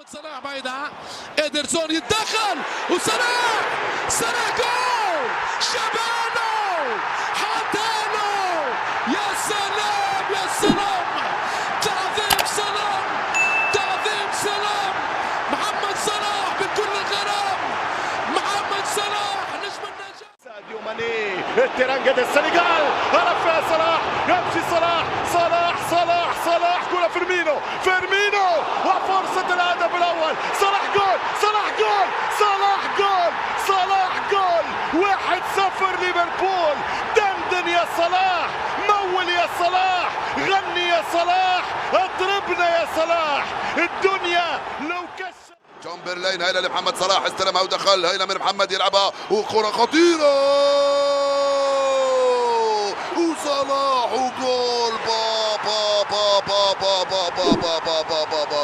صلاح بعيدة، إيدرسون يتدخل وصلاح جول شبانه حطانه. يا سلام يا سلام، تعظيم سلام تعظيم سلام. محمد صلاح بكل الغرام، محمد صلاح نجم النجاح. ساديو ماني الترنجة السنغال، هدف صلاح، يمشي صلاح كرة فيرمينو وفرصة الهدف الأول. صلاح جول 1-0 ليفربول. دندن يا صلاح، مول يا صلاح، غني يا صلاح، اضربنا يا صلاح، الدنيا لو كسر. جامبرلين هيلا لمحمد صلاح، استلمها ودخل، هيلا من محمد يلعبها وكرة خطيرة وصلاح وجول. بابا بابا بابا بابا بابا بابا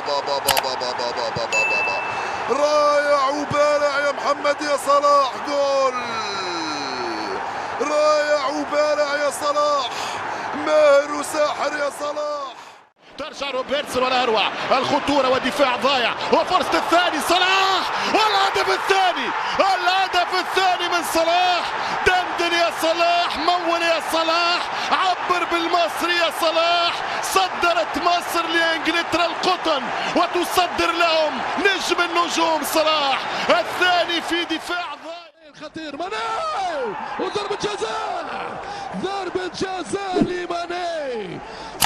بابا رائع وبارع يا محمد يا صلاح. جول رائع وبارع يا صلاح، ماهر وساحر يا صلاح. ترجع روبرتسون ولا اروع، الخطوره والدفاع ضايع وفرصه الثاني. صلاح الهدف الثاني من صلاح. دندن يا صلاح، مول يا صلاح، عبر بالمصري يا صلاح. صدرت مصر لانجلترا القطن وتصدر لهم نجم النجوم صلاح. الثاني في دفاع ضايع خطير ماني وضربة جزاء لماني.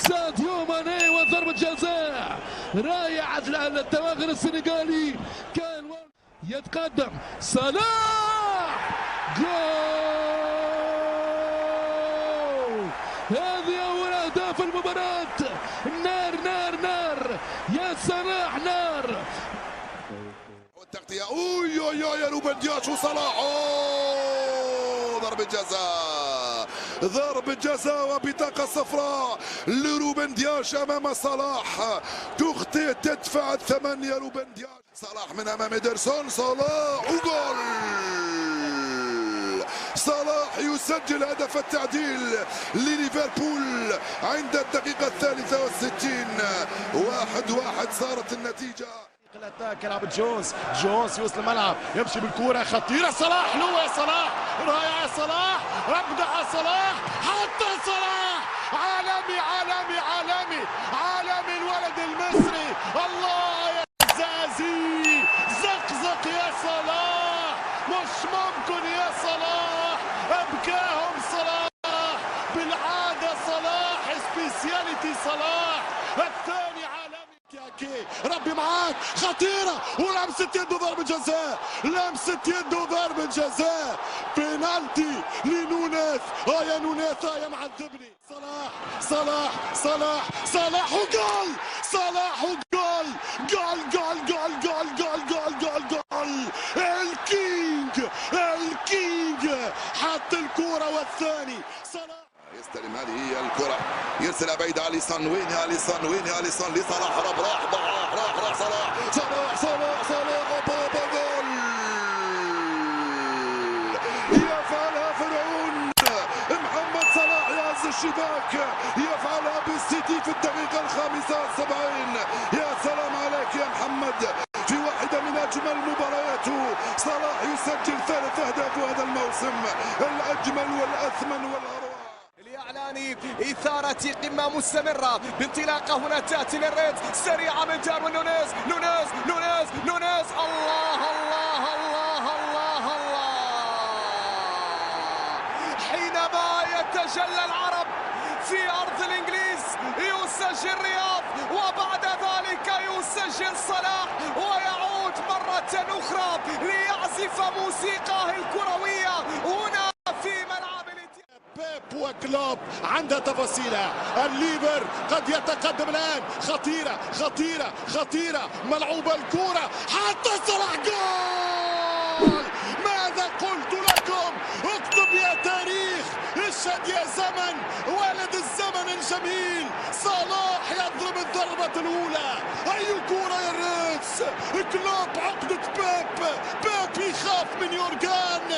ساديو ماني وضربة جزاء رائعة التوغل السنغالي. كان يتقدم صلاح، جول. هذه أول أهداف المباراة. نار يا صلاح، نار. والتغطية يا روبن دياش وصلاح. ضربة جزاء وبطاقة صفراء لروبن دياش أمام صلاح. تخطئ تدفع الثمن يا روبن دياش. صلاح من أمام إيدرسون، صلاح وجول. صلاح يسجل هدف التعديل لليفربول عند الدقيقة 63. 1-1 صارت النتيجة. كلام جونز يوصل الملعب، يمشي بالكرة خطيرة. صلاح لو يا صلاح، رائع صلاح، ابدع صلاح، حتى صلاح. عالمي الولد المصري. الله يا زازي، زقزق يا صلاح، مش ممكن يا صلاح. ابكاهم صلاح بالعادة، صلاح سبيسياليتي صلاح. الثاني عالمي. ربي معاك، خطيرة ولمسة يده ضربة جزاء. بينالتي لنونيز. يا نونيز يا معذبني. صلاح وجول. الكينج حط الكرة والثاني. صلاح يستلم هذه هي الكرة، يرسلها بعيدة. أليسون، وين أليسون لصلاح. راح صلاح بابا جول. يفعلها فرعون محمد صلاح، يهز الشباك، يفعلها بالسيتي في الدقيقة 75. يا سلام عليك يا محمد، في واحدة من أجمل مبارياته. صلاح يسجل 3 أهداف هذا الموسم، الأجمل والأثمن والأروع. لإعلان إثارة قمة مستمرة بانطلاقة هنا تأتي للريد سريعة من داروين نونيز. الله حينما يتجلى العرب في أرض الإنجليز يسجل رياض، وبعد ذلك يسجل صلاح ويعود مرة أخرى ليعزف موسيقاه الكروية هنا في ملعب بيب وكلوب عندها تفاصيلها. الليفر قد يتقدم الآن. خطيرة ملعوبة الكرة، حتى صلاح جول. ماذا قلت لكم؟ اكتب يا تاريخ، اشهد يا زمن، ولد الزمن الجميل. صلاح يضرب الضربة الأولى. أي كرة يا ريتس. كلوب عقدة بيب يخاف من يورغان.